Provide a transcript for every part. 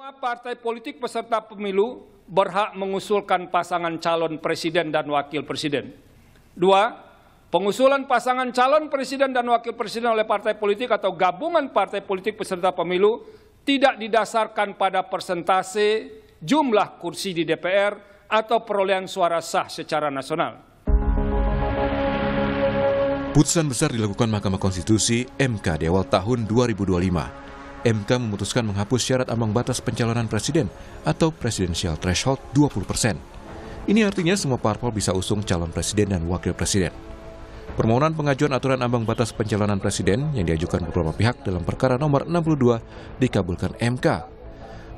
Semua partai politik peserta pemilu berhak mengusulkan pasangan calon presiden dan wakil presiden. 2. Pengusulan pasangan calon presiden dan wakil presiden oleh partai politik atau gabungan partai politik peserta pemilu tidak didasarkan pada persentase jumlah kursi di DPR atau perolehan suara sah secara nasional. Putusan besar dilakukan Mahkamah Konstitusi (MK) di awal tahun 2025. MK memutuskan menghapus syarat ambang batas pencalonan presiden atau presidential threshold 20%. Ini artinya semua parpol bisa usung calon presiden dan wakil presiden. Permohonan pengajuan aturan ambang batas pencalonan presiden yang diajukan beberapa pihak dalam perkara nomor 62 dikabulkan MK.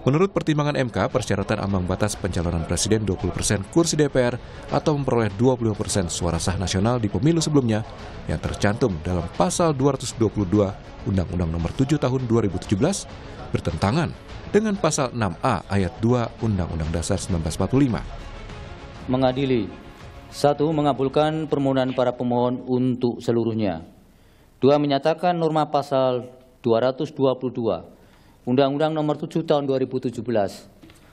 Menurut pertimbangan MK, persyaratan ambang batas pencalonan presiden 20% kursi DPR atau memperoleh 20% suara sah nasional di pemilu sebelumnya yang tercantum dalam pasal 222 Undang-Undang Nomor 7 Tahun 2017 bertentangan dengan pasal 6A ayat 2 Undang-Undang Dasar 1945. Mengadili. 1. Mengabulkan permohonan para pemohon untuk seluruhnya. 2. Menyatakan norma pasal 222 Undang-Undang Nomor 7 Tahun 2017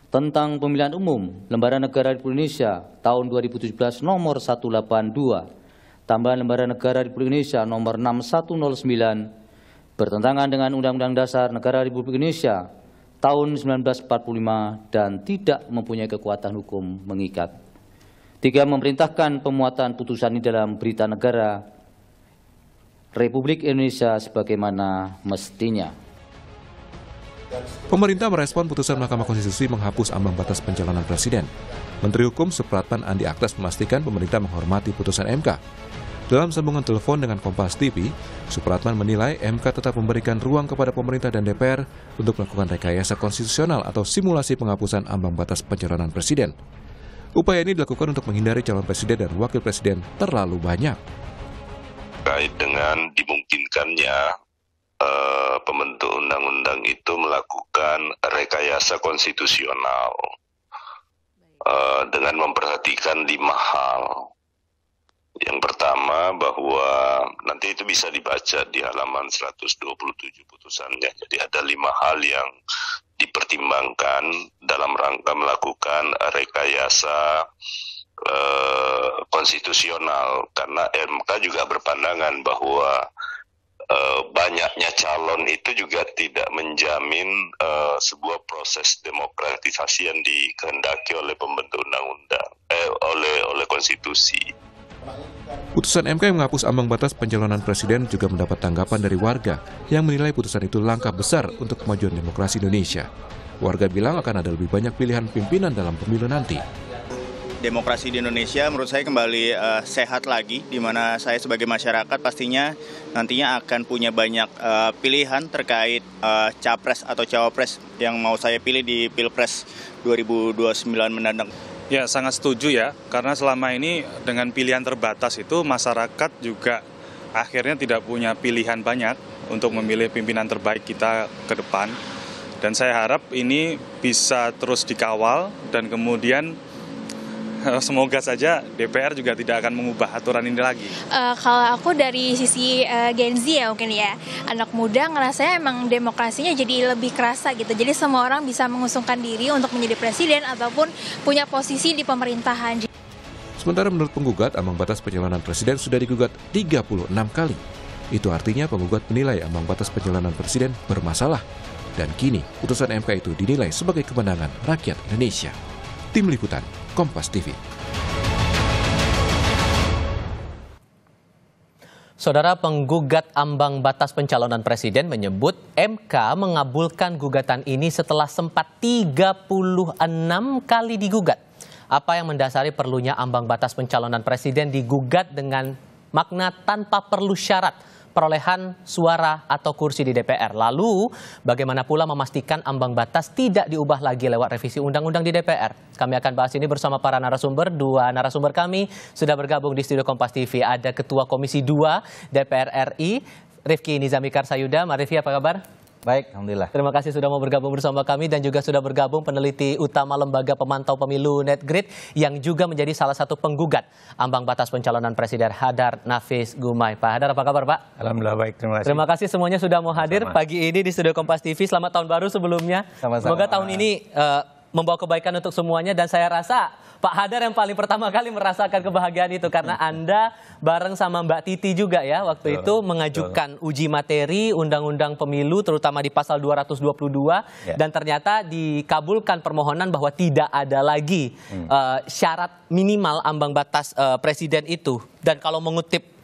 tentang Pemilihan Umum Lembaga Negara Republik Indonesia tahun 2017 nomor 182 tambahan Lembaga Negara Republik Indonesia nomor 6109 bertentangan dengan Undang-Undang Dasar Negara Republik Indonesia tahun 1945 dan tidak mempunyai kekuatan hukum mengikat. 3. Memerintahkan pemuatan putusan ini dalam Berita Negara Republik Indonesia sebagaimana mestinya. Pemerintah merespon putusan Mahkamah Konstitusi menghapus ambang batas pencalonan presiden. Menteri Hukum Supratman Andi Aktas memastikan pemerintah menghormati putusan MK. Dalam sambungan telepon dengan Kompas TV, Supratman menilai MK tetap memberikan ruang kepada pemerintah dan DPR untuk melakukan rekayasa konstitusional atau simulasi penghapusan ambang batas pencalonan presiden. Upaya ini dilakukan untuk menghindari calon presiden dan wakil presiden terlalu banyak. Terkait dengan dimungkinkannya pembentuk undang-undang itu melakukan rekayasa konstitusional dengan memperhatikan 5 hal. Yang pertama bahwa nanti itu bisa dibaca di halaman 127 putusannya. Jadi ada 5 hal yang dipertimbangkan dalam rangka melakukan rekayasa konstitusional. Karena MK juga berpandangan bahwa banyaknya calon itu juga tidak menjamin sebuah proses demokratisasi yang dikehendaki oleh pembentuk undang-undang, oleh konstitusi. Putusan MK yang menghapus ambang batas pencalonan presiden juga mendapat tanggapan dari warga yang menilai putusan itu langkah besar untuk kemajuan demokrasi Indonesia. Warga bilang akan ada lebih banyak pilihan pimpinan dalam pemilu nanti. Demokrasi di Indonesia menurut saya kembali sehat lagi, di mana saya sebagai masyarakat pastinya nantinya akan punya banyak pilihan terkait capres atau cawapres yang mau saya pilih di Pilpres 2029 mendatang. Ya, sangat setuju ya, karena selama ini dengan pilihan terbatas itu masyarakat juga akhirnya tidak punya pilihan banyak untuk memilih pimpinan terbaik kita ke depan. Dan saya harap ini bisa terus dikawal dan kemudian semoga saja DPR juga tidak akan mengubah aturan ini lagi. Kalau aku dari sisi Gen Z ya mungkin ya, anak muda ngerasanya emang demokrasinya jadi lebih kerasa gitu. Jadi semua orang bisa mengusungkan diri untuk menjadi presiden ataupun punya posisi di pemerintahan. Sementara menurut penggugat, ambang batas pencalonan presiden sudah digugat 36 kali. Itu artinya penggugat menilai ambang batas pencalonan presiden bermasalah. Dan kini putusan MK itu dinilai sebagai kemenangan rakyat Indonesia. Tim Liputan, Kompas TV. Saudara, penggugat ambang batas pencalonan presiden menyebut MK mengabulkan gugatan ini setelah sempat 36 kali digugat. Apa yang mendasari perlunya ambang batas pencalonan presiden digugat dengan makna tanpa perlu syarat perolehan suara atau kursi di DPR. Lalu, bagaimana pula memastikan ambang batas tidak diubah lagi lewat revisi undang-undang di DPR? Kami akan bahas ini bersama para narasumber. 2 narasumber kami sudah bergabung di studio Kompas TV. Ada Ketua Komisi 2 DPR RI, Rifki Nizami Karsayuda. Mas Rifki, apa kabar? Baik, alhamdulillah. Terima kasih sudah mau bergabung bersama kami dan juga sudah bergabung peneliti utama Lembaga Pemantau Pemilu Netgrid yang juga menjadi salah satu penggugat ambang batas pencalonan Presiden Hadar Nafis Gumai. Pak Hadar, apa kabar Pak? Alhamdulillah baik, terima kasih. Terima kasih semuanya sudah mau hadir pagi ini di Studio Kompas TV. Selamat tahun baru sebelumnya. Sama-sama. Semoga tahun ini membawa kebaikan untuk semuanya dan saya rasa Pak Hadar yang paling pertama kali merasakan kebahagiaan itu karena Anda bareng sama Mbak Titi juga ya waktu itu mengajukan uji materi Undang-Undang Pemilu terutama di pasal 222 dan ternyata dikabulkan permohonan bahwa tidak ada lagi syarat minimal ambang batas presiden itu. Dan kalau mengutip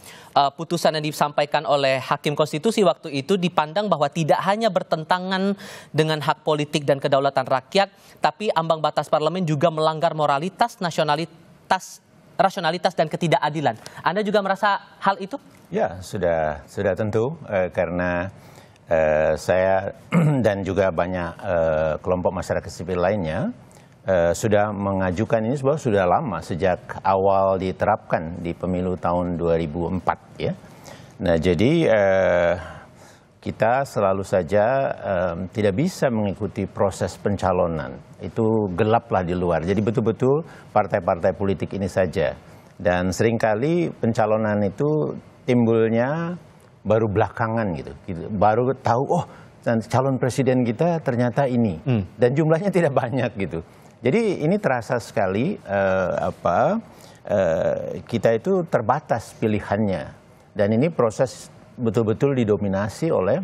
putusan yang disampaikan oleh Hakim Konstitusi waktu itu dipandang bahwa tidak hanya bertentangan dengan hak politik dan kedaulatan rakyat, tapi ambang batas parlemen juga melanggar moralitas, nasionalitas, rasionalitas dan ketidakadilan. Anda juga merasa hal itu? Ya, sudah tentu karena saya dan juga banyak kelompok masyarakat sipil lainnya sudah mengajukan ini sebab sudah lama sejak awal diterapkan di pemilu tahun 2004 ya. Nah jadi kita selalu saja tidak bisa mengikuti proses pencalonan, itu gelaplah di luar. Jadi betul-betul partai-partai politik ini saja. Dan seringkali pencalonan itu timbulnya baru belakangan gitu. Baru tahu oh calon presiden kita ternyata ini dan jumlahnya tidak banyak gitu. Jadi ini terasa sekali kita itu terbatas pilihannya dan ini proses betul-betul didominasi oleh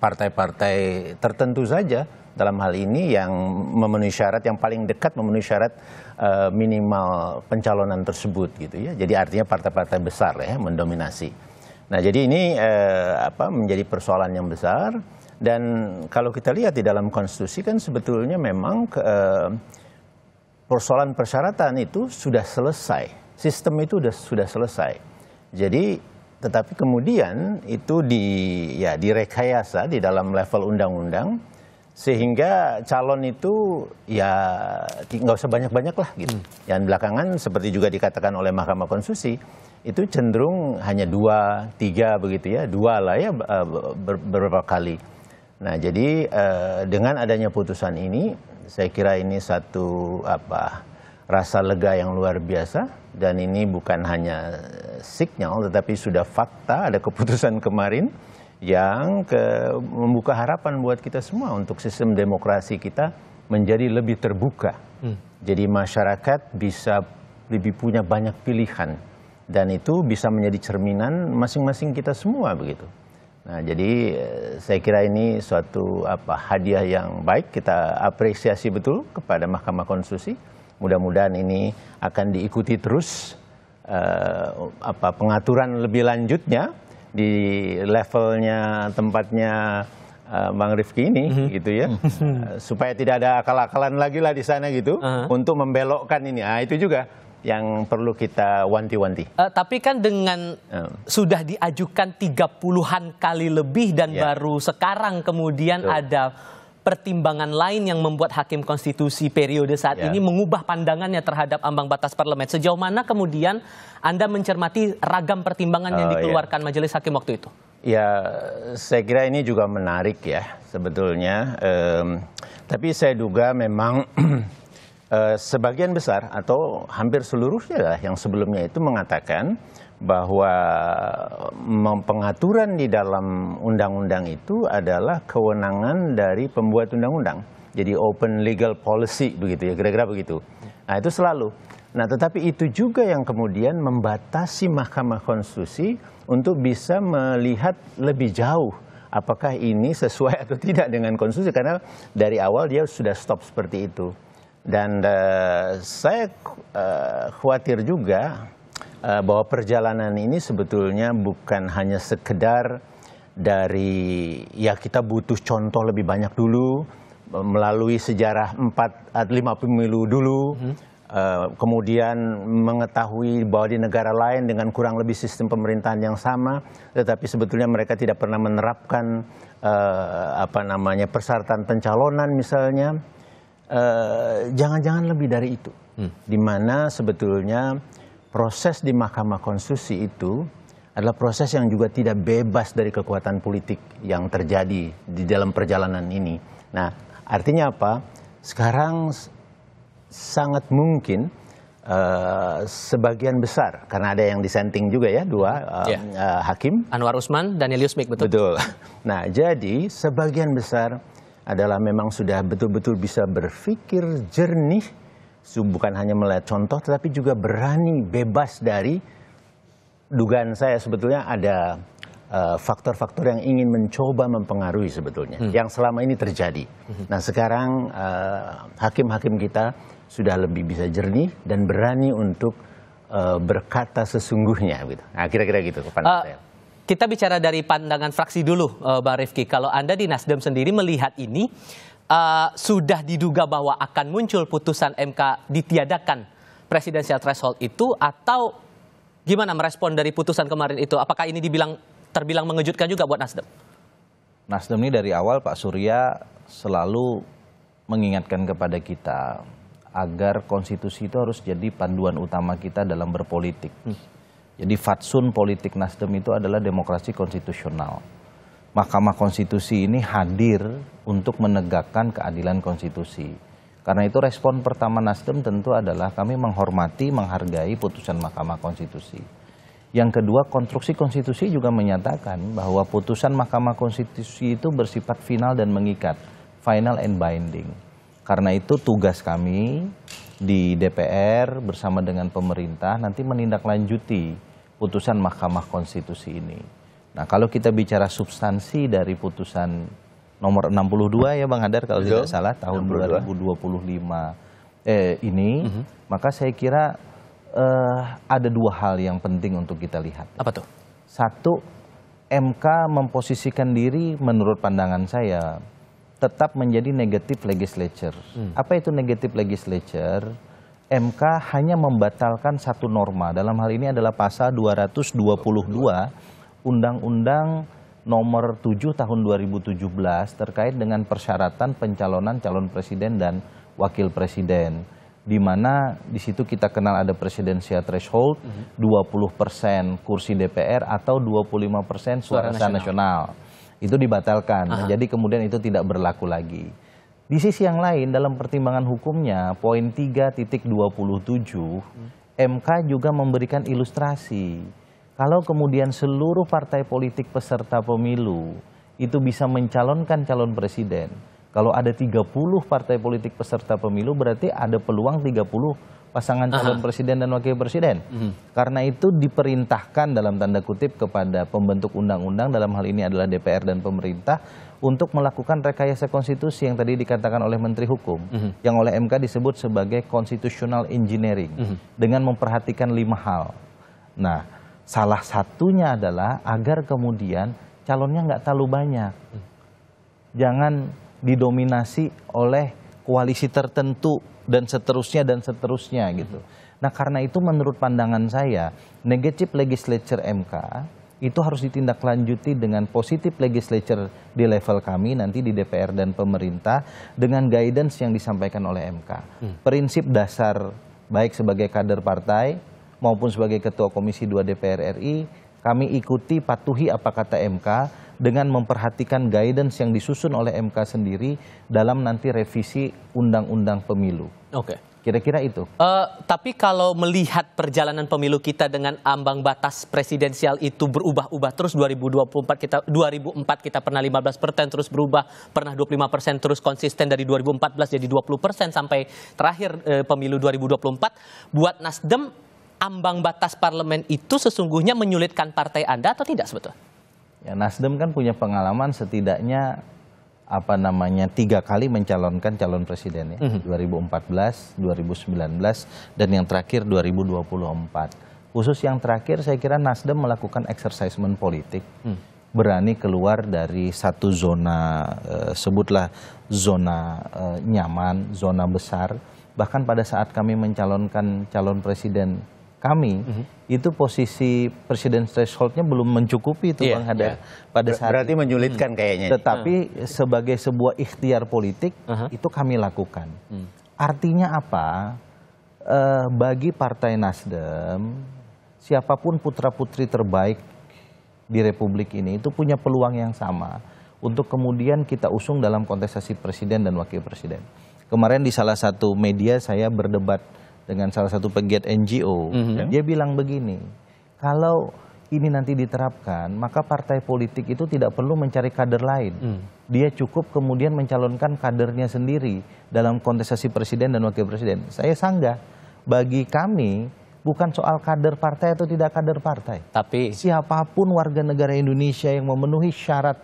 partai-partai tertentu saja dalam hal ini yang memenuhi syarat yang paling dekat memenuhi syarat minimal pencalonan tersebut gitu ya. Jadi artinya partai-partai besar ya mendominasi. Nah jadi ini menjadi persoalan yang besar. Dan kalau kita lihat di dalam konstitusi kan sebetulnya memang persoalan persyaratan itu sudah selesai. Sistem itu sudah selesai. Jadi tetapi kemudian itu direkayasa di dalam level undang-undang sehingga calon itu ya nggak usah banyak-banyak lah gitu. Yang belakangan seperti juga dikatakan oleh Mahkamah Konstitusi itu cenderung hanya 2, 3 begitu ya. 2 lah ya beberapa kali. Nah jadi dengan adanya putusan ini saya kira ini satu rasa lega yang luar biasa dan ini bukan hanya signal tetapi sudah fakta ada keputusan kemarin yang membuka harapan buat kita semua untuk sistem demokrasi kita menjadi lebih terbuka. Jadi masyarakat bisa lebih punya banyak pilihan dan itu bisa menjadi cerminan masing-masing kita semua begitu. Nah, jadi saya kira ini suatu hadiah yang baik, kita apresiasi betul kepada Mahkamah Konstitusi. Mudah-mudahan ini akan diikuti terus pengaturan lebih lanjutnya di levelnya tempatnya Bang Rifki ini gitu ya. Supaya tidak ada akal-akalan lagi lah di sana gitu untuk membelokkan ini. Nah, itu juga yang perlu kita wanti-wanti. Tapi kan dengan sudah diajukan 30-an kali lebih dan baru sekarang kemudian ada pertimbangan lain yang membuat Hakim Konstitusi periode saat ini mengubah pandangannya terhadap ambang batas parlemen. Sejauh mana kemudian Anda mencermati ragam pertimbangan yang dikeluarkan Majelis Hakim waktu itu? Ya, saya kira ini juga menarik ya sebetulnya. Tapi saya duga memang sebagian besar atau hampir seluruhnya yang sebelumnya itu mengatakan bahwa pengaturan di dalam undang-undang itu adalah kewenangan dari pembuat undang-undang. Jadi open legal policy begitu ya, kira-kira begitu. Nah itu selalu. Nah tetapi itu juga yang kemudian membatasi Mahkamah Konstitusi untuk bisa melihat lebih jauh apakah ini sesuai atau tidak dengan konstitusi karena dari awal dia sudah stop seperti itu. Dan saya khawatir juga bahwa perjalanan ini sebetulnya bukan hanya sekedar dari ya kita butuh contoh lebih banyak dulu melalui sejarah 4 atau 5 pemilu dulu, kemudian mengetahui bahwa di negara lain dengan kurang lebih sistem pemerintahan yang sama, tetapi sebetulnya mereka tidak pernah menerapkan persyaratan pencalonan misalnya. Jangan-jangan lebih dari itu, di mana sebetulnya proses di Mahkamah Konstitusi itu adalah proses yang juga tidak bebas dari kekuatan politik yang terjadi di dalam perjalanan ini. Nah, artinya apa? Sekarang sangat mungkin sebagian besar, karena ada yang dissenting juga ya, dua hakim. Anwar Usman, Danielius Mik, betul? Betul. Nah, jadi sebagian besar adalah memang sudah betul-betul bisa berpikir jernih, bukan hanya melihat contoh, tetapi juga berani bebas dari dugaan saya sebetulnya ada faktor-faktor yang ingin mencoba mempengaruhi sebetulnya, yang selama ini terjadi. Nah, sekarang hakim-hakim kita sudah lebih bisa jernih dan berani untuk berkata sesungguhnya. Gitu. Nah, kira-kira gitu pandangan saya. Kita bicara dari pandangan fraksi dulu, Bang Rifki. Kalau Anda di Nasdem sendiri melihat ini, sudah diduga bahwa akan muncul putusan MK ditiadakan presidensial threshold itu, atau gimana merespon dari putusan kemarin itu? Apakah ini terbilang mengejutkan juga buat Nasdem? Nasdem ini dari awal Pak Surya selalu mengingatkan kepada kita agar konstitusi itu harus jadi panduan utama kita dalam berpolitik. Jadi fatsun politik Nasdem itu adalah demokrasi konstitusional. Mahkamah Konstitusi ini hadir untuk menegakkan keadilan konstitusi. Karena itu respon pertama Nasdem tentu adalah kami menghormati, menghargai putusan Mahkamah Konstitusi. Yang kedua, konstruksi konstitusi juga menyatakan bahwa putusan Mahkamah Konstitusi itu bersifat final dan mengikat, final and binding. Karena itu tugas kami di DPR bersama dengan pemerintah nanti menindaklanjuti putusan Mahkamah Konstitusi ini. Nah, kalau kita bicara substansi dari putusan nomor 62 ya Bang Hadar kalau tidak salah tahun 2025 ini, maka saya kira ada dua hal yang penting untuk kita lihat. Apa tuh? Satu, MK memposisikan diri menurut pandangan saya tetap menjadi negative legislature. Apa itu negative legislature? MK hanya membatalkan satu norma, dalam hal ini adalah pasal 222 Undang-Undang nomor 7 tahun 2017 terkait dengan persyaratan pencalonan calon presiden dan wakil presiden, di mana di situ kita kenal ada presidensial threshold 20% kursi DPR atau 25% suara nasional. Itu dibatalkan. Jadi kemudian itu tidak berlaku lagi. Di sisi yang lain dalam pertimbangan hukumnya poin 3.27 MK juga memberikan ilustrasi. Kalau kemudian seluruh partai politik peserta pemilu itu bisa mencalonkan calon presiden, kalau ada 30 partai politik peserta pemilu berarti ada peluang 30 pasangan calon presiden dan wakil presiden. Karena itu diperintahkan dalam tanda kutip kepada pembentuk undang-undang, dalam hal ini adalah DPR dan pemerintah, untuk melakukan rekayasa konstitusi yang tadi dikatakan oleh Menteri Hukum, yang oleh MK disebut sebagai constitutional engineering, dengan memperhatikan 5 hal. Nah, salah satunya adalah agar kemudian calonnya nggak terlalu banyak. Jangan didominasi oleh koalisi tertentu dan seterusnya gitu. Nah, karena itu menurut pandangan saya, negative legislature MK itu harus ditindaklanjuti dengan positif legislature di level kami nanti di DPR dan pemerintah dengan guidance yang disampaikan oleh MK. Prinsip dasar baik sebagai kader partai maupun sebagai Ketua Komisi 2 DPR RI, kami ikuti patuhi apa kata MK dengan memperhatikan guidance yang disusun oleh MK sendiri dalam nanti revisi Undang-Undang Pemilu. Oke. Kira-kira itu. Tapi kalau melihat perjalanan pemilu kita dengan ambang batas presidensial itu berubah-ubah terus, 2004 kita pernah 15%, terus berubah pernah 25%, terus konsisten dari 2014 jadi 20% sampai terakhir pemilu 2024, buat Nasdem ambang batas parlemen itu sesungguhnya menyulitkan partai Anda atau tidak sebetulnya? Ya, Nasdem kan punya pengalaman setidaknya 3 kali mencalonkan calon presiden ya. 2014, 2019 dan yang terakhir 2024. Khusus yang terakhir saya kira Nasdem melakukan exercisement politik. Berani keluar dari satu zona sebutlah zona nyaman, zona besar. Bahkan pada saat kami mencalonkan calon presiden kami, itu posisi presiden threshold-nya belum mencukupi itu Bang Hadar. Pada saat berarti menyulitkan kayaknya. Tetapi sebagai sebuah ikhtiar politik itu kami lakukan. Artinya apa? Bagi Partai Nasdem, siapapun putra-putri terbaik di Republik ini itu punya peluang yang sama untuk kemudian kita usung dalam kontestasi presiden dan wakil presiden. Kemarin di salah satu media saya berdebat dengan salah satu pegiat NGO, dia bilang begini, kalau ini nanti diterapkan, maka partai politik itu tidak perlu mencari kader lain. Dia cukup kemudian mencalonkan kadernya sendiri dalam kontestasi presiden dan wakil presiden. Saya sanggah, bagi kami bukan soal kader partai atau tidak kader partai. Tapi siapapun warga negara Indonesia yang memenuhi syarat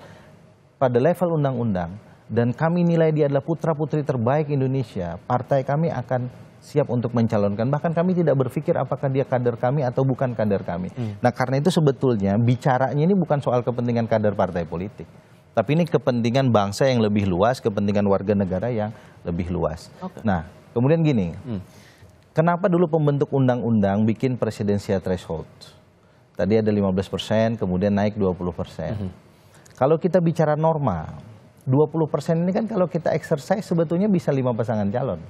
pada level undang-undang dan kami nilai dia adalah putra-putri terbaik Indonesia, partai kami akan siap untuk mencalonkan. Bahkan kami tidak berpikir apakah dia kader kami atau bukan kader kami. Nah, karena itu sebetulnya bicaranya ini bukan soal kepentingan kader partai politik, tapi ini kepentingan bangsa yang lebih luas, kepentingan warga negara yang lebih luas. Nah, kemudian gini, kenapa dulu pembentuk undang-undang bikin presidensial threshold? Tadi ada 15%, kemudian naik 20%. Kalau kita bicara norma, 20% ini kan kalau kita exercise sebetulnya bisa 5 pasangan calon.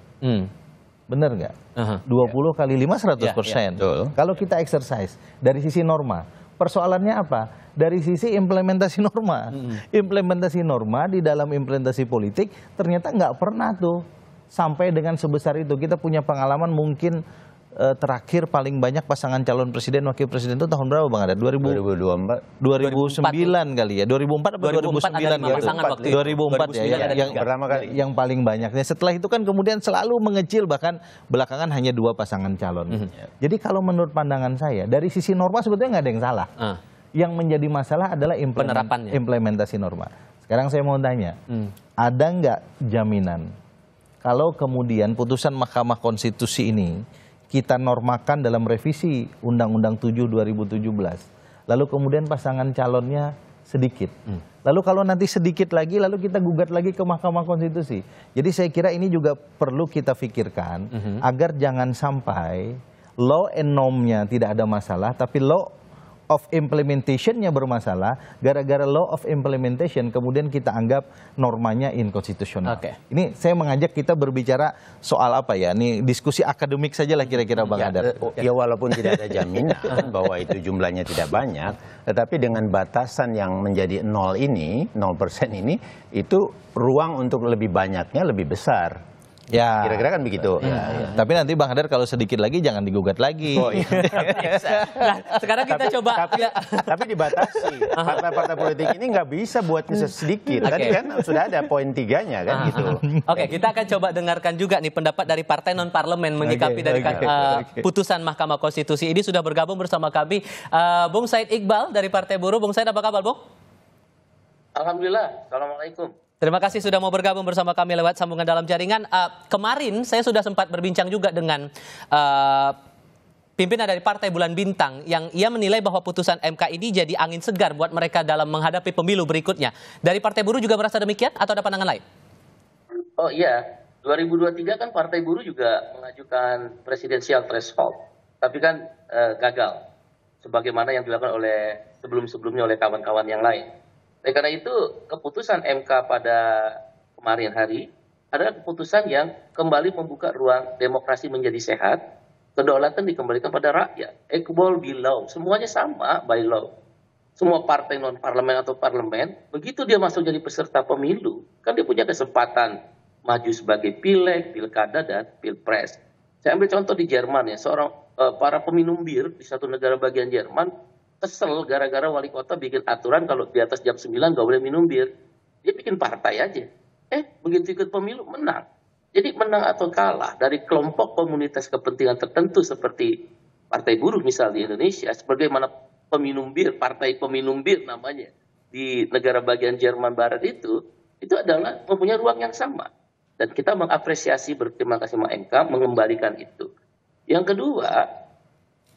Bener nggak? 20 kali 5, 100%. Kalau kita exercise dari sisi norma, persoalannya apa? Dari sisi implementasi norma. Implementasi norma di dalam implementasi politik ternyata nggak pernah tuh sampai dengan sebesar itu. Kita punya pengalaman mungkin terakhir paling banyak pasangan calon presiden wakil presiden itu tahun berapa Bang Ada? 2009 kali ya. 2004 atau 2009 ya? 2004 ya yang pertama kali yang paling banyak. Setelah itu kan kemudian selalu mengecil, bahkan belakangan hanya 2 pasangan calon. Jadi kalau menurut pandangan saya dari sisi norma sebetulnya nggak ada yang salah. Yang menjadi masalah adalah implementasi norma. Sekarang saya mau tanya, ada nggak jaminan kalau kemudian putusan Mahkamah Konstitusi ini kita normakan dalam revisi Undang-Undang 7 2017, lalu kemudian pasangan calonnya sedikit, lalu kalau nanti sedikit lagi lalu kita gugat lagi ke Mahkamah Konstitusi. Jadi saya kira ini juga perlu kita pikirkan agar jangan sampai law and norm-nya tidak ada masalah, tapi law of implementation-nya bermasalah, gara-gara law of implementation kemudian kita anggap normanya inkonstitusional. Ini saya mengajak kita berbicara soal apa ya, ini diskusi akademik saja lah kira-kira Bang Hadar. Ya walaupun tidak ada jaminan bahwa itu jumlahnya tidak banyak, tetapi dengan batasan yang menjadi 0 ini, 0% ini, itu ruang untuk lebih banyaknya lebih besar. Ya, kira-kira kan begitu. Tapi nanti Bang Hadar kalau sedikit lagi jangan digugat lagi. Nah, sekarang kita coba. Tapi dibatasi. Partai-partai politik ini nggak bisa buat sedikit. Tadi kan sudah ada poin 3-nya kan gitu. Oke, kita akan coba dengarkan juga nih pendapat dari partai non parlemen menyikapi dari putusan Mahkamah Konstitusi ini. Sudah bergabung bersama kami Bung Said Iqbal dari Partai Buruh. Bung Said, apa kabar, Bung? Alhamdulillah. Assalamualaikum. Terima kasih sudah mau bergabung bersama kami lewat sambungan dalam jaringan. Kemarin saya sudah sempat berbincang juga dengan pimpinan dari Partai Bulan Bintang yang ia menilai bahwa putusan MK ini jadi angin segar buat mereka dalam menghadapi pemilu berikutnya. Dari Partai Buruh juga merasa demikian atau ada pandangan lain? Oh iya, 2023 kan Partai Buruh juga mengajukan presidensial threshold, tapi kan gagal, sebagaimana yang dilakukan oleh sebelum-sebelumnya oleh kawan-kawan yang lain. Karena itu keputusan MK pada kemarin hari adalah keputusan yang kembali membuka ruang demokrasi menjadi sehat, kedaulatan dikembalikan pada rakyat, equal by law, semuanya sama by law. Semua partai non parlemen atau parlemen, begitu dia masuk jadi peserta pemilu, kan dia punya kesempatan maju sebagai pileg, pilkada dan pilpres. Saya ambil contoh di Jerman ya, seorang para peminum bir di satu negara bagian Jerman kesel gara-gara wali kota bikin aturan kalau di atas jam 9 nggak boleh minum bir. Dia bikin partai aja. Begitu ikut pemilu menang. Jadi menang atau kalah dari kelompok komunitas kepentingan tertentu seperti Partai Buruh misal di Indonesia, sebagaimana peminum bir, partai peminum bir namanya di negara bagian Jerman Barat itu adalah mempunyai ruang yang sama. Dan kita mengapresiasi, berterima kasih sama MK mengembalikan itu. Yang kedua,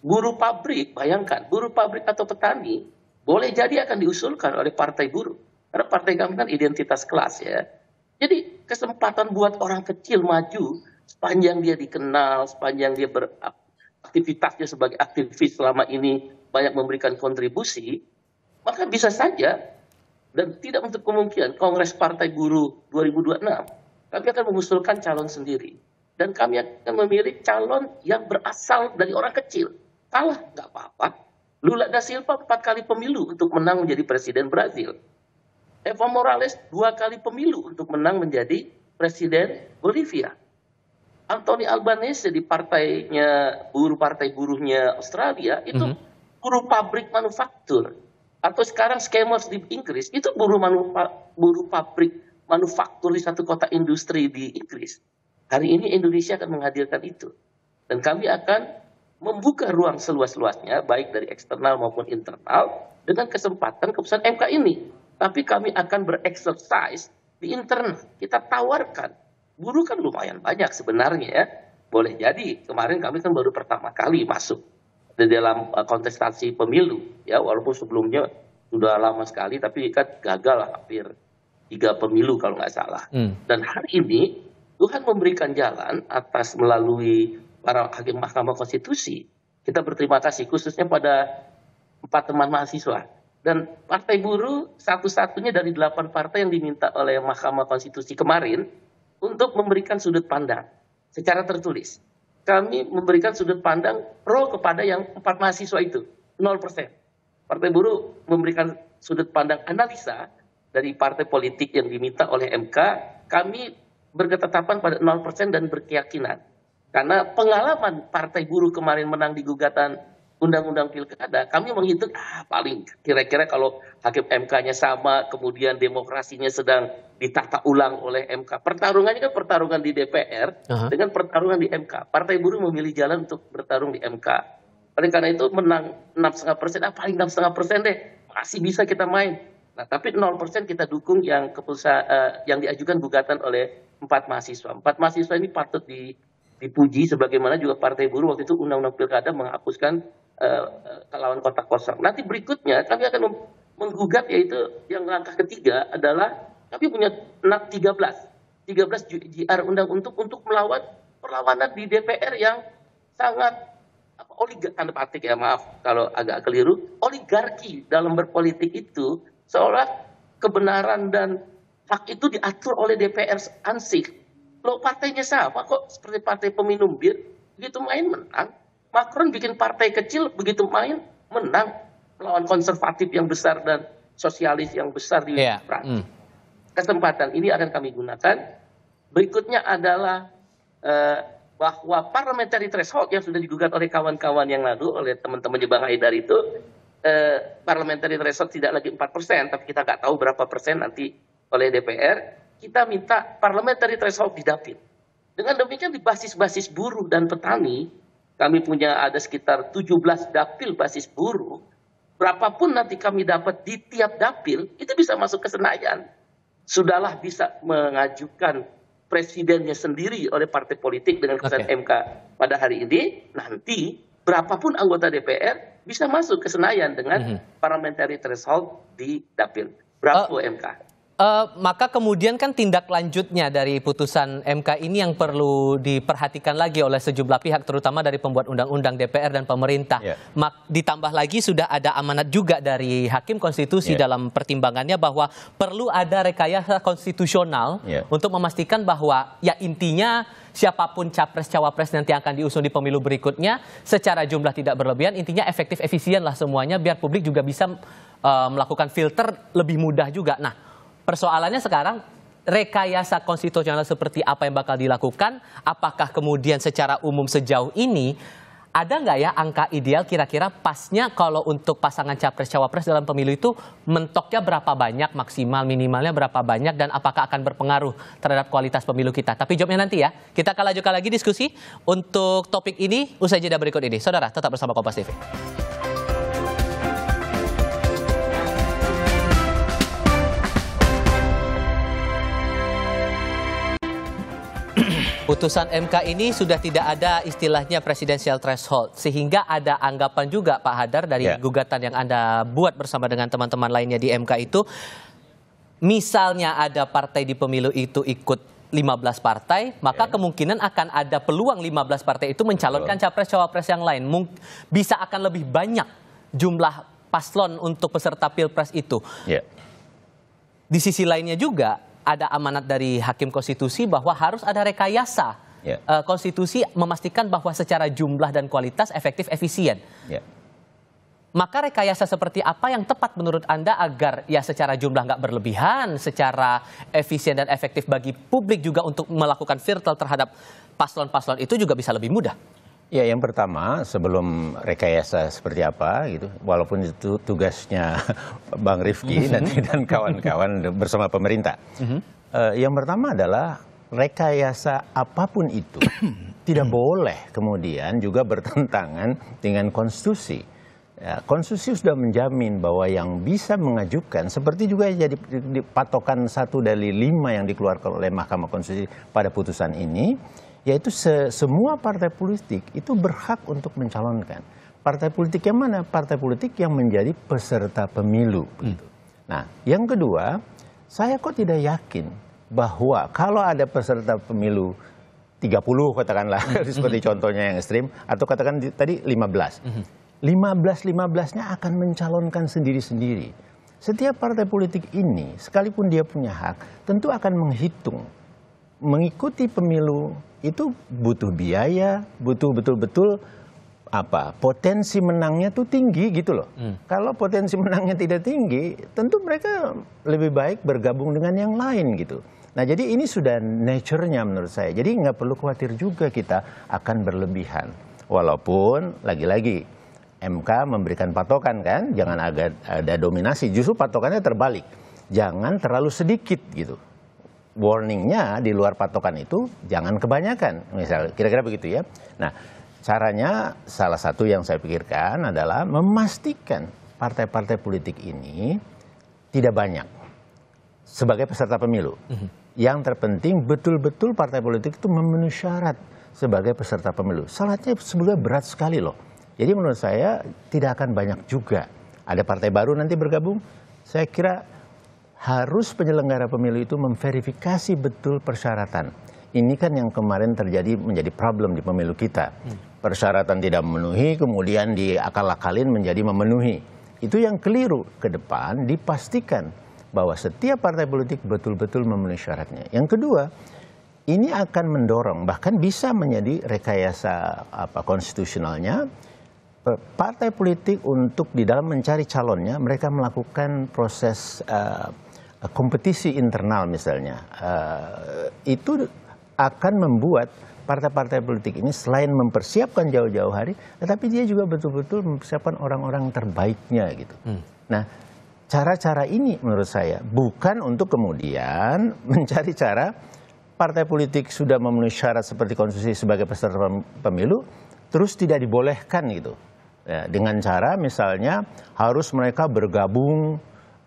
buruh pabrik, bayangkan, buruh pabrik atau petani boleh jadi akan diusulkan oleh Partai Buruh. Karena partai kami kan identitas kelas ya. Jadi kesempatan buat orang kecil maju, sepanjang dia dikenal, sepanjang dia beraktivitasnya sebagai aktivis selama ini banyak memberikan kontribusi, maka bisa saja, dan tidak untuk kemungkinan, Kongres Partai Buruh 2026, kami akan mengusulkan calon sendiri. Dan kami akan memilih calon yang berasal dari orang kecil. Kalah nggak apa-apa, Lula da Silva 4 kali pemilu untuk menang menjadi presiden Brazil. Evo Morales 2 kali pemilu untuk menang menjadi presiden Bolivia. Anthony Albanese di partainya partai buruhnya Australia itu buruh pabrik manufaktur. Atau sekarang Scammers di Inggris itu buruh pabrik manufaktur di satu kota industri di Inggris. Hari ini Indonesia akan menghadirkan itu. Dan kami akan membuka ruang seluas-luasnya baik dari eksternal maupun internal dengan kesempatan keputusan MK ini. Tapi kami akan bereksersis di internal. Kita tawarkan. Buruh kan lumayan banyak sebenarnya ya. Boleh jadi kemarin kami kan baru pertama kali masuk di dalam kontestasi pemilu ya, walaupun sebelumnya sudah lama sekali tapi kan gagal hampir 3 pemilu kalau nggak salah. Dan hari ini Tuhan memberikan jalan atas melalui para hakim Mahkamah Konstitusi. Kita berterima kasih khususnya pada 4 teman mahasiswa. Dan Partai Buruh satu-satunya dari 8 partai yang diminta oleh Mahkamah Konstitusi kemarin untuk memberikan sudut pandang secara tertulis. Kami memberikan sudut pandang pro kepada yang 4 mahasiswa itu, 0%. Partai Buruh memberikan sudut pandang analisa dari partai politik yang diminta oleh MK, kami berketetapan pada 0% dan berkeyakinan. Karena pengalaman Partai Buruh kemarin menang di gugatan Undang-Undang Pilkada, kami menghitung paling kira-kira kalau hakim MK-nya sama, kemudian demokrasinya sedang ditata ulang oleh MK. Pertarungannya kan pertarungan di DPR dengan pertarungan di MK. Partai Buruh memilih jalan untuk bertarung di MK. Oleh karena itu menang 6,5%, paling 6,5% deh, masih bisa kita main. Nah, tapi 0% kita dukung yang yang diajukan gugatan oleh 4 mahasiswa. 4 mahasiswa ini patut dipuji, sebagaimana juga Partai Buruh waktu itu Undang-Undang Pilkada menghapuskan lawan kotak kosong. Nanti berikutnya kami akan menggugat, yaitu yang langkah ketiga adalah kami punya 13 JR untuk melawan perlawanan di DPR yang sangat tanda petik ya, maaf kalau agak keliru, oligarki dalam berpolitik itu seolah kebenaran dan hak itu diatur oleh DPR ansih. Loh, partainya sama kok, seperti partai peminum bir, begitu main menang. Macron bikin partai kecil, begitu main menang melawan konservatif yang besar dan sosialis yang besar di Prancis. Kesempatan ini akan kami gunakan. Berikutnya adalah bahwa parliamentary threshold yang sudah digugat oleh kawan-kawan yang lalu, oleh teman-teman Bang Haidar itu, parliamentary threshold tidak lagi 4%, tapi kita nggak tahu berapa persen nanti oleh DPR. Kita minta parliamentary threshold di dapil. Dengan demikian di basis-basis buruh dan petani, kami punya ada sekitar 17 dapil basis buruh. Berapapun nanti kami dapat di tiap dapil, itu bisa masuk ke Senayan. Sudahlah bisa mengajukan presidennya sendiri oleh partai politik dengan keputusan MK pada hari ini. Nanti berapapun anggota DPR bisa masuk ke Senayan dengan parliamentary threshold di dapil. Berapa MK? Maka kemudian kan tindak lanjutnya dari putusan MK ini yang perlu diperhatikan lagi oleh sejumlah pihak, terutama dari pembuat undang-undang DPR dan pemerintah. Ditambah lagi sudah ada amanat juga dari Hakim Konstitusi dalam pertimbangannya bahwa perlu ada rekayasa konstitusional untuk memastikan bahwa ya intinya siapapun capres-cawapres nanti akan diusung di pemilu berikutnya secara jumlah tidak berlebihan, intinya efektif efisien lah semuanya biar publik juga bisa melakukan filter lebih mudah juga. Nah, persoalannya sekarang rekayasa konstitusional seperti apa yang bakal dilakukan? Apakah kemudian secara umum sejauh ini ada nggak ya angka ideal kira-kira pasnya kalau untuk pasangan capres-cawapres dalam pemilu itu mentoknya berapa banyak, maksimal minimalnya berapa banyak, dan apakah akan berpengaruh terhadap kualitas pemilu kita? Tapi jawabnya nanti ya. Kita akan lanjutkan lagi diskusi untuk topik ini usai jeda berikut ini. Saudara, tetap bersama Kompas TV. Putusan MK ini sudah tidak ada istilahnya presidensial threshold, sehingga ada anggapan juga Pak Hadar dari gugatan yang Anda buat bersama dengan teman-teman lainnya di MK itu, misalnya ada partai di pemilu itu ikut 15 partai, maka kemungkinan akan ada peluang 15 partai itu mencalonkan capres-cawapres yang lain. Bisa akan lebih banyak jumlah paslon untuk peserta pilpres itu. Di sisi lainnya juga ada amanat dari Hakim Konstitusi bahwa harus ada rekayasa konstitusi memastikan bahwa secara jumlah dan kualitas efektif efisien. Maka rekayasa seperti apa yang tepat menurut Anda agar ya secara jumlah nggak berlebihan, secara efisien dan efektif bagi publik juga untuk melakukan filter terhadap paslon-paslon itu juga bisa lebih mudah? Ya, yang pertama sebelum rekayasa seperti apa gitu, walaupun itu tugasnya Bang Rifki nanti dan kawan-kawan bersama pemerintah. Yang pertama adalah rekayasa apapun itu tidak boleh kemudian juga bertentangan dengan konstitusi. Ya, konstitusi sudah menjamin bahwa yang bisa mengajukan, seperti juga jadi patokan 1 dari 5 yang dikeluarkan oleh Mahkamah Konstitusi pada putusan ini, yaitu semua partai politik itu berhak untuk mencalonkan. Partai politik yang mana? Partai politik yang menjadi peserta pemilu. Nah, yang kedua, saya kok tidak yakin bahwa kalau ada peserta pemilu 30 katakanlah, seperti contohnya yang ekstrim, atau katakan tadi 15. 15-15-nya akan mencalonkan sendiri-sendiri. Setiap partai politik ini, sekalipun dia punya hak, tentu akan menghitung. Mengikuti pemilu itu butuh biaya, butuh betul-betul potensi menangnya tuh tinggi gitu loh. Kalau potensi menangnya tidak tinggi, tentu mereka lebih baik bergabung dengan yang lain gitu. Nah, jadi ini sudah nature-nya menurut saya. Jadi nggak perlu khawatir juga kita akan berlebihan. Walaupun lagi-lagi MK memberikan patokan kan, jangan ada dominasi. Justru patokannya terbalik, jangan terlalu sedikit gitu. Warningnya di luar patokan itu jangan kebanyakan, misalnya kira-kira begitu ya. Nah, caranya salah satu yang saya pikirkan adalah memastikan partai-partai politik ini tidak banyak sebagai peserta pemilu. Yang terpenting betul-betul partai politik itu memenuhi syarat sebagai peserta pemilu. Syaratnya sebenarnya berat sekali loh. Jadi menurut saya tidak akan banyak juga. Ada partai baru nanti bergabung, saya kira harus penyelenggara pemilu itu memverifikasi betul persyaratan. Ini kan yang kemarin terjadi menjadi problem di pemilu kita. Persyaratan tidak memenuhi, kemudian diakal-akalin menjadi memenuhi. Itu yang keliru. Ke depan dipastikan bahwa setiap partai politik betul-betul memenuhi syaratnya. Yang kedua, ini akan mendorong, bahkan bisa menjadi rekayasa konstitusionalnya, partai politik untuk di dalam mencari calonnya, mereka melakukan proses kompetisi internal misalnya. Itu akan membuat partai-partai politik ini selain mempersiapkan jauh-jauh hari, tetapi dia juga betul-betul mempersiapkan orang-orang terbaiknya gitu. Nah, cara-cara ini menurut saya bukan untuk kemudian mencari cara partai politik sudah memenuhi syarat seperti konstitusi sebagai peserta pemilu, terus tidak dibolehkan gitu. Ya, dengan cara misalnya harus mereka bergabung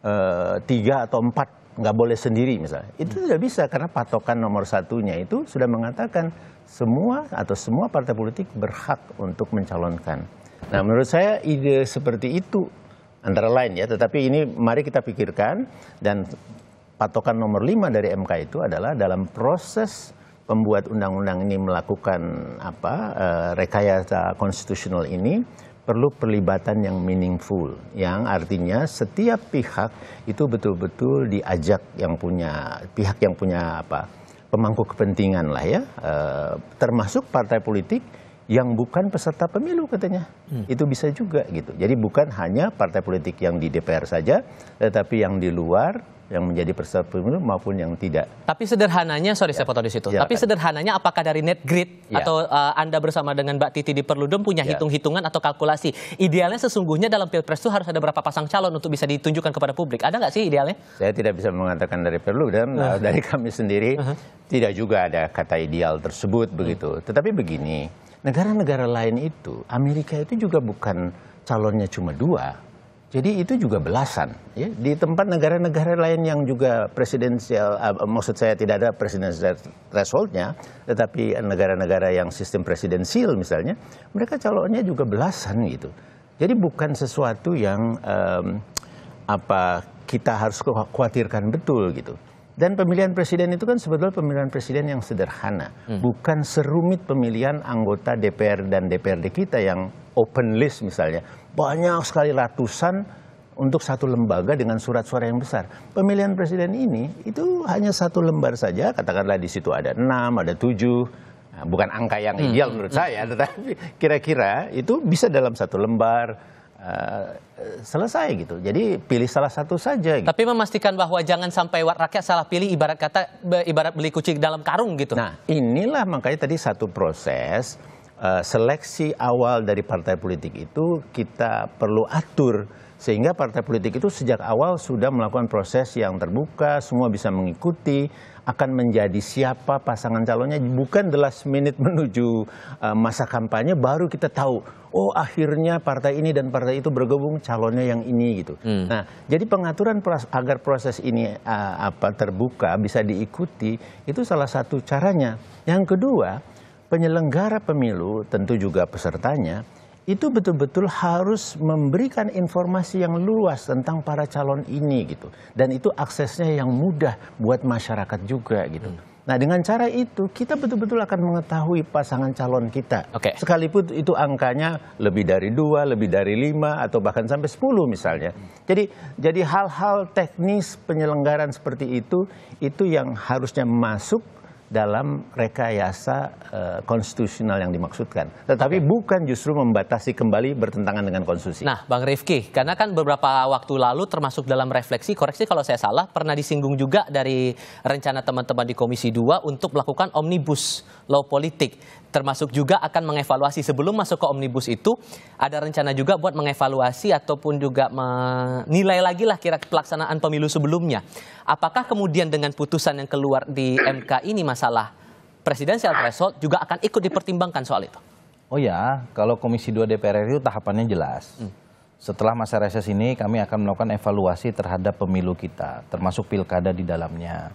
3 atau 4, nggak boleh sendiri misalnya. Itu tidak bisa karena patokan nomor 1-nya itu sudah mengatakan semua partai politik berhak untuk mencalonkan. Nah, menurut saya ide seperti itu antara lain ya, tetapi ini mari kita pikirkan, dan patokan nomor 5 dari MK itu adalah dalam proses pembuat undang-undang ini melakukan rekayasa konstitusional ini perlu perlibatan yang meaningful, yang artinya setiap pihak itu betul-betul diajak, pihak yang punya pemangku kepentingan lah ya, termasuk partai politik yang bukan peserta pemilu katanya. Itu bisa juga gitu. Jadi bukan hanya partai politik yang di DPR saja, tetapi yang di luar yang menjadi peserta pemilu maupun yang tidak. Tapi sederhananya, sorry saya potong di situ. Tapi sederhananya apakah dari NetGrid atau Anda bersama dengan Mbak Titi di Perludem punya hitung-hitungan atau kalkulasi? Idealnya sesungguhnya dalam Pilpres itu harus ada berapa pasang calon untuk bisa ditunjukkan kepada publik? Ada nggak sih idealnya? Saya tidak bisa mengatakan dari Perludem, dari kami sendiri tidak juga ada kata ideal tersebut begitu. Tetapi begini, negara-negara lain itu, Amerika itu juga bukan calonnya cuma 2. Jadi itu juga belasan. Ya. Di tempat negara-negara lain yang juga presidensial, maksud saya tidak ada presidensial threshold-nya, tetapi negara-negara yang sistem presidensial misalnya, mereka calonnya juga belasan gitu. Jadi bukan sesuatu yang kita harus khawatirkan betul gitu. Dan pemilihan presiden itu kan sebetulnya pemilihan presiden yang sederhana, bukan serumit pemilihan anggota DPR dan DPRD kita yang open list misalnya. Banyak sekali ratusan untuk satu lembaga dengan surat suara yang besar. Pemilihan presiden ini itu hanya 1 lembar saja, katakanlah di situ ada 6, ada 7. Nah, bukan angka yang ideal menurut saya, tetapi kira-kira itu bisa dalam 1 lembar. selesai gitu. Jadi pilih salah satu saja. Gitu. Tapi memastikan bahwa jangan sampai rakyat salah pilih, ibarat beli kucing dalam karung gitu. Nah, inilah makanya tadi satu proses seleksi awal dari partai politik itu kita perlu atur sehingga partai politik itu sejak awal sudah melakukan proses yang terbuka, semua bisa mengikuti, akan menjadi siapa pasangan calonnya, bukan the last minute menuju masa kampanye baru kita tahu, oh akhirnya partai ini dan partai itu bergabung calonnya yang ini gitu. Nah, jadi pengaturan agar proses ini terbuka bisa diikuti itu salah satu caranya. Yang kedua, penyelenggara pemilu tentu juga pesertanya itu betul-betul harus memberikan informasi yang luas tentang para calon ini gitu. Dan itu aksesnya yang mudah buat masyarakat juga gitu. Nah, dengan cara itu kita betul-betul akan mengetahui pasangan calon kita. Sekalipun itu angkanya lebih dari 2, lebih dari 5 atau bahkan sampai 10 misalnya. Jadi hal-hal teknis penyelenggaraan seperti itu yang harusnya masuk dalam rekayasa konstitusional yang dimaksudkan. Tetapi bukan justru membatasi kembali bertentangan dengan konstitusi. Nah, Bang Rifki, karena kan beberapa waktu lalu termasuk dalam refleksi, koreksi kalau saya salah, pernah disinggung juga dari rencana teman-teman di Komisi 2 untuk melakukan omnibus law politik. Termasuk juga akan mengevaluasi sebelum masuk ke omnibus itu, ada rencana juga buat mengevaluasi ataupun juga menilai lagi lah kira pelaksanaan pemilu sebelumnya. Apakah kemudian dengan putusan yang keluar di MK ini masalah presidensial threshold juga akan ikut dipertimbangkan soal itu? Oh ya, kalau Komisi 2 DPR RI itu tahapannya jelas. Setelah masa reses ini kami akan melakukan evaluasi terhadap pemilu kita, termasuk pilkada di dalamnya.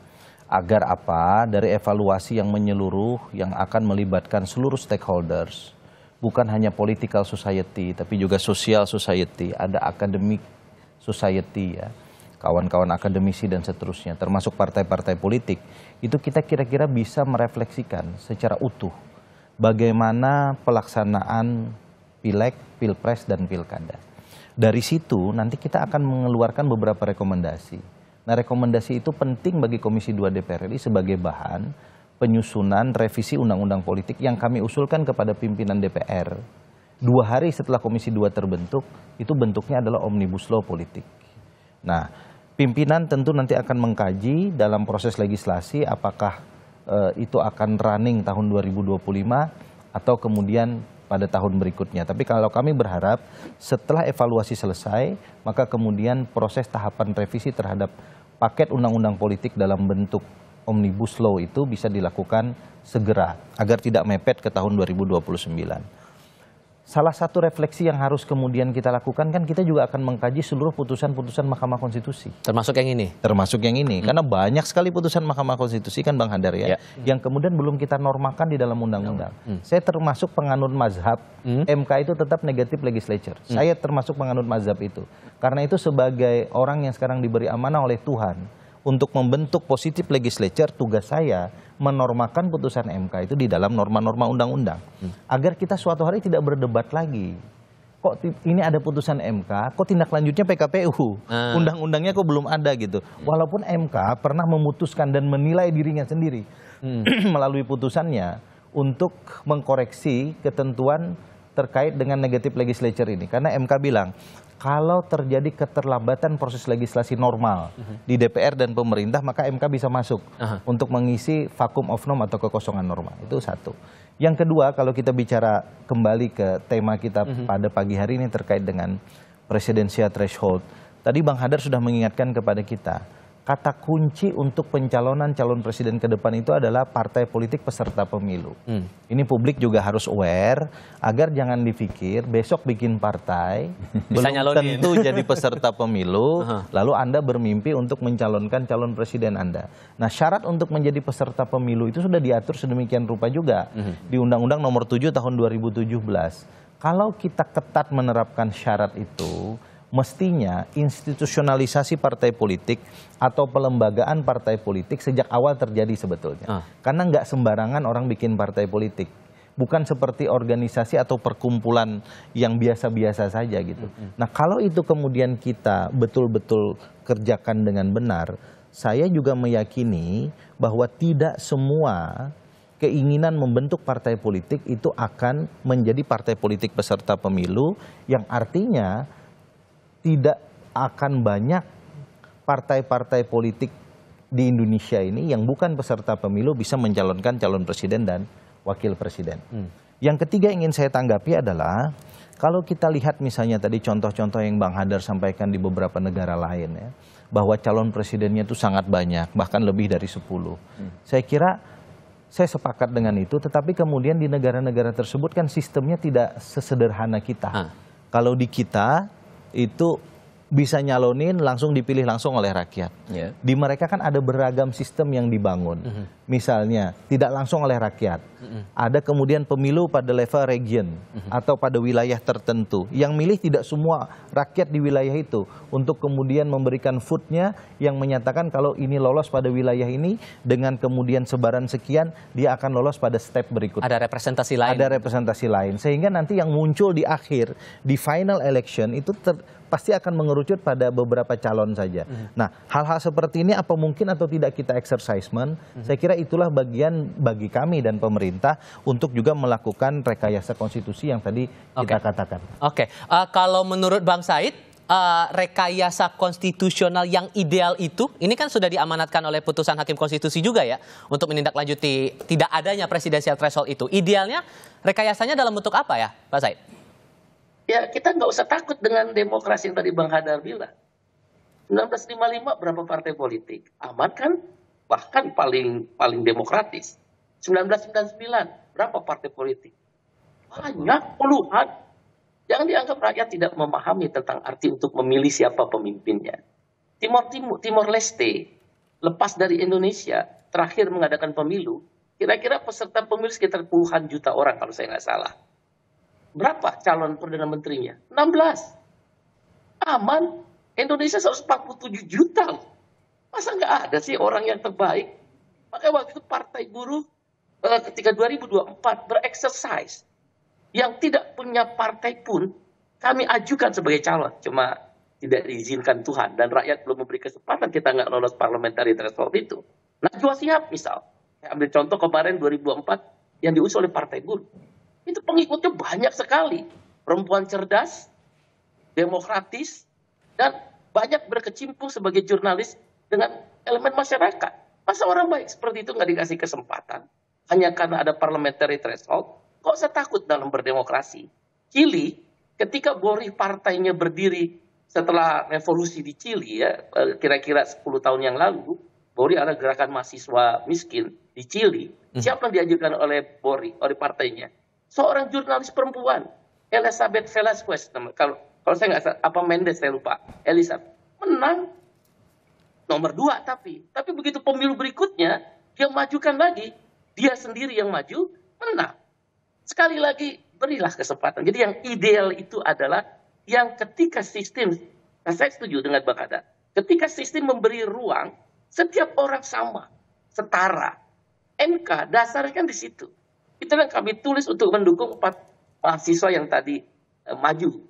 Agar apa? Dari evaluasi yang menyeluruh yang akan melibatkan seluruh stakeholders. Bukan hanya political society, tapi juga social society, ada academic society ya. Kawan-kawan akademisi dan seterusnya, termasuk partai-partai politik. Itu kita kira-kira bisa merefleksikan secara utuh bagaimana pelaksanaan pileg, pilpres, dan pilkada. Dari situ nanti kita akan mengeluarkan beberapa rekomendasi. Nah, rekomendasi itu penting bagi Komisi 2 DPR RI sebagai bahan penyusunan revisi undang-undang politik yang kami usulkan kepada pimpinan DPR. 2 hari setelah Komisi 2 terbentuk, itu bentuknya adalah omnibus law politik. Nah, pimpinan tentu nanti akan mengkaji dalam proses legislasi apakah itu akan running tahun 2025 atau kemudian pada tahun berikutnya. Tapi kalau kami berharap setelah evaluasi selesai, maka kemudian proses tahapan revisi terhadap paket undang-undang politik dalam bentuk omnibus law itu bisa dilakukan segera agar tidak mepet ke tahun 2029. Salah satu refleksi yang harus kemudian kita lakukan kan kita juga akan mengkaji seluruh putusan-putusan Mahkamah Konstitusi. Termasuk yang ini? Termasuk yang ini. Karena banyak sekali putusan Mahkamah Konstitusi kan Bang Hadar ya. Yang kemudian belum kita normakan di dalam undang-undang. Saya termasuk penganut mazhab MK itu tetap negative legislature. Saya termasuk penganut mazhab itu. Karena itu sebagai orang yang sekarang diberi amanah oleh Tuhan untuk membentuk positif legislature, tugas saya menormakan putusan MK itu di dalam norma-norma undang-undang. Agar kita suatu hari tidak berdebat lagi. Kok ini ada putusan MK, kok tindak lanjutnya PKPU? Undang-undangnya kok belum ada gitu. Walaupun MK pernah memutuskan dan menilai dirinya sendiri melalui putusannya untuk mengkoreksi ketentuan terkait dengan negative legislature ini. Karena MK bilang, kalau terjadi keterlambatan proses legislasi normal di DPR dan pemerintah, maka MK bisa masuk untuk mengisi vakum of norm atau kekosongan norma. Itu satu. Yang kedua, kalau kita bicara kembali ke tema kita pada pagi hari ini terkait dengan presidensial threshold. Tadi Bang Hadar sudah mengingatkan kepada kita, kata kunci untuk pencalonan calon presiden ke depan itu adalah partai politik peserta pemilu. Ini publik juga harus aware agar jangan dipikir besok bikin partai belum tentu jadi peserta pemilu, lalu Anda bermimpi untuk mencalonkan calon presiden Anda. Nah, syarat untuk menjadi peserta pemilu itu sudah diatur sedemikian rupa juga di Undang-Undang Nomor 7 Tahun 2017. Kalau kita ketat menerapkan syarat itu, mestinya institusionalisasi partai politik atau pelembagaan partai politik sejak awal terjadi sebetulnya. Karena nggak sembarangan orang bikin partai politik. Bukan seperti organisasi atau perkumpulan yang biasa-biasa saja gitu. Nah, kalau itu kemudian kita betul-betul kerjakan dengan benar, saya juga meyakini bahwa tidak semua keinginan membentuk partai politik itu akan menjadi partai politik peserta pemilu yang artinya tidak akan banyak partai-partai politik di Indonesia ini yang bukan peserta pemilu bisa mencalonkan calon presiden dan wakil presiden. Yang ketiga ingin saya tanggapi adalah kalau kita lihat misalnya tadi contoh-contoh yang Bang Hadar sampaikan di beberapa negara lain ya, bahwa calon presidennya itu sangat banyak, bahkan lebih dari 10. Saya kira saya sepakat dengan itu, tetapi kemudian di negara-negara tersebut kan sistemnya tidak sesederhana kita. Kalau di kita itu bisa nyalonin langsung dipilih langsung oleh rakyat. Di mereka kan ada beragam sistem yang dibangun. Misalnya tidak langsung oleh rakyat. Ada kemudian pemilu pada level region atau pada wilayah tertentu. Yang milih tidak semua rakyat di wilayah itu. Untuk kemudian memberikan vote-nya yang menyatakan kalau ini lolos pada wilayah ini dengan kemudian sebaran sekian dia akan lolos pada step berikutnya. Ada representasi lain. Ada representasi lain. Sehingga nanti yang muncul di akhir di final election itu pasti akan mengerucut pada beberapa calon saja. Nah, hal-hal seperti ini apa mungkin atau tidak kita exercisement? Saya kira itulah bagian bagi kami dan pemerintah untuk juga melakukan rekayasa konstitusi yang tadi kita katakan. Kalau menurut Bang Said, rekayasa konstitusional yang ideal itu, ini kan sudah diamanatkan oleh putusan Hakim Konstitusi juga ya, untuk menindaklanjuti tidak adanya presidensial threshold itu. Idealnya rekayasanya dalam bentuk apa ya, Pak Said? Ya, kita nggak usah takut dengan demokrasi yang tadi Bang Hadar bilang. 1955 berapa partai politik? Aman kan? Bahkan paling demokratis. 1999 berapa partai politik? Banyak, puluhan. Jangan dianggap rakyat tidak memahami tentang arti untuk memilih siapa pemimpinnya. Timor Leste lepas dari Indonesia terakhir mengadakan pemilu, kira-kira peserta pemilu sekitar puluhan juta orang kalau saya nggak salah. Berapa calon Perdana Menterinya? 16. Aman. Indonesia 147 juta. Masa nggak ada sih orang yang terbaik? Makanya waktu itu Partai Buruh ketika 2024 bereksersis. Yang tidak punya partai pun kami ajukan sebagai calon. Cuma tidak diizinkan Tuhan. Dan rakyat belum memberi kesempatan kita nggak lolos parliamentary threshold itu. Najwa Shihab misal. Saya ambil contoh kemarin 2004 yang diusung oleh Partai Buruh. Itu pengikutnya banyak sekali. Perempuan cerdas, demokratis, dan banyak berkecimpung sebagai jurnalis dengan elemen masyarakat. Masa orang baik seperti itu nggak dikasih kesempatan? Hanya karena ada parliamentary threshold? Kok usah takut dalam berdemokrasi? Chili, ketika Bori partainya berdiri setelah revolusi di Chili, ya kira-kira 10 tahun yang lalu, Bori adalah gerakan mahasiswa miskin di Chili. Siapa yang diajukan oleh Bori, oleh partainya? Seorang jurnalis perempuan, Elizabeth Velasquez, kalau saya nggak salah, apa Mendes saya lupa, Elizabeth menang nomor 2 tapi begitu pemilu berikutnya dia majukan lagi, dia sendiri yang maju menang. Sekali lagi berilah kesempatan. Jadi yang ideal itu adalah yang ketika sistem, nah saya setuju dengan Bang Hadar, ketika sistem memberi ruang setiap orang sama, setara. MK dasarnya kan di situ. Itu yang kami tulis untuk mendukung 4 mahasiswa yang tadi maju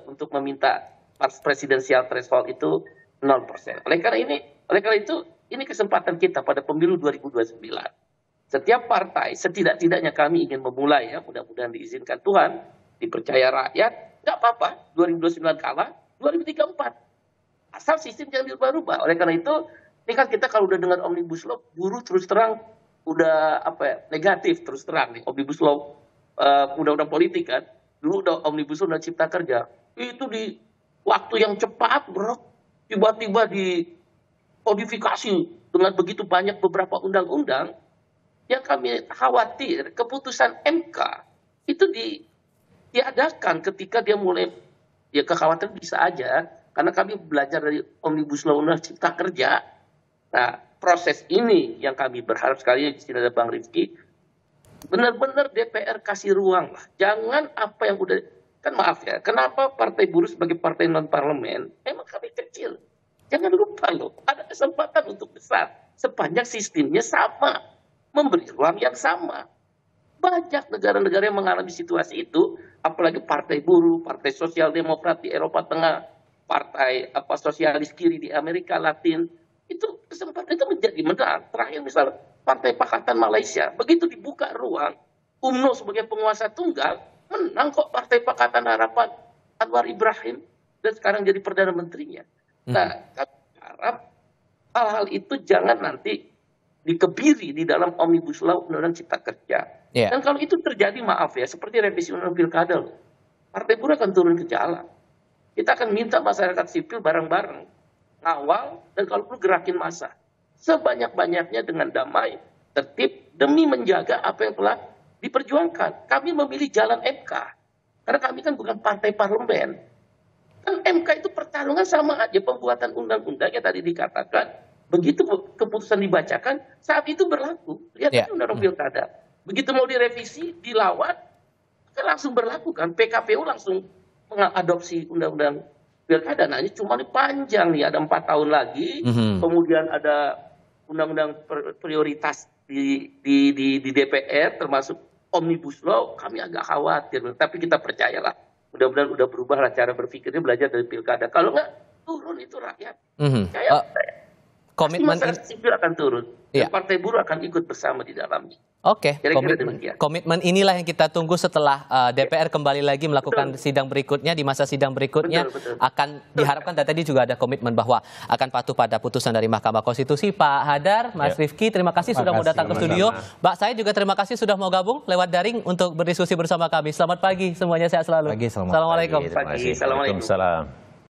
untuk meminta presidensial threshold itu 0%. Oleh karena itu ini kesempatan kita pada pemilu 2029. Setiap partai setidak-tidaknya kami ingin memulai ya, mudah-mudahan diizinkan Tuhan, dipercaya rakyat, nggak apa-apa 2029 kalah, 2034. Asal sistem jangan dirubah-rubah. Oleh karena itu, ini kan kita kalau udah dengan Omnibus Law, buruh terus terang udah negatif terus terang nih Omnibus Law, undang-undang politik kan. Dulu udah Omnibus Law dan Cipta Kerja itu di waktu yang cepat bro, tiba-tiba dikodifikasi dengan begitu banyak beberapa undang-undang. Yang kami khawatir keputusan MK itu diadakan ketika dia mulai, ya kekhawatiran bisa aja karena kami belajar dari Omnibus Law dan Cipta Kerja. Nah, proses ini yang kami berharap sekali di sini ada Bang Rifki, benar-benar DPR kasih ruang lah. Jangan apa yang udah, kan maaf ya, kenapa Partai Buruh sebagai partai non-parlemen, emang kami kecil. Jangan lupa loh, ada kesempatan untuk besar. Sepanjang sistemnya sama, memberi ruang yang sama. Banyak negara-negara yang mengalami situasi itu, apalagi Partai Buruh, Partai Sosial Demokrat di Eropa Tengah, Partai Sosialis Kiri di Amerika Latin, itu kesempatan itu menjadi menang. Terakhir misal Partai Pakatan Malaysia, begitu dibuka ruang, UMNO sebagai penguasa tunggal, menang kok Partai Pakatan Harapan Anwar Ibrahim dan sekarang jadi Perdana Menterinya. Nah, kami harap hal-hal itu jangan nanti dikebiri di dalam Omnibus Law Undang-Undang Cipta Kerja. Dan kalau itu terjadi, maaf ya, seperti revisi Undang-Undang Pilkada loh, Partai Buruh akan turun ke jalan. Kita akan minta masyarakat sipil bareng-bareng ngawal dan kalau perlu gerakin massa sebanyak-banyaknya dengan damai, tertib, demi menjaga apa yang telah diperjuangkan. Kami memilih jalan MK karena kami kan bukan partai parlemen. Kan MK itu pertarungan sama aja, pembuatan undang-undangnya tadi dikatakan. Begitu keputusan dibacakan, saat itu berlaku. Lihat aja Undang-Undang Pilkada. Begitu mau direvisi, dilawan, kan langsung berlaku kan. PKPU langsung mengadopsi Undang-Undang Pilkada. Nah ini cuma panjang nih, ada 4 tahun lagi. Kemudian ada Undang-Undang prioritas di DPR, termasuk Omnibus Law. Kami agak khawatir, tapi kita percayalah. Mudah-mudahan udah berubah lah cara berpikirnya, belajar dari Pilkada. Kalau nggak, turun itu rakyat. Saya komitmen masyarakat sipil akan turun. Dan Partai Buruh akan ikut bersama di dalamnya. Oke, komitmen inilah yang kita tunggu setelah DPR kembali lagi melakukan sidang berikutnya, di masa sidang berikutnya akan diharapkan, dan tadi juga ada komitmen bahwa akan patuh pada putusan dari Mahkamah Konstitusi. Pak Hadar, Mas Rifki, terima kasih sudah mau datang ke studio. Mbak Said juga terima kasih sudah mau gabung lewat daring untuk berdiskusi bersama kami. Selamat pagi semuanya, sehat selalu. Pagi, Assalamualaikum. Assalamualaikum.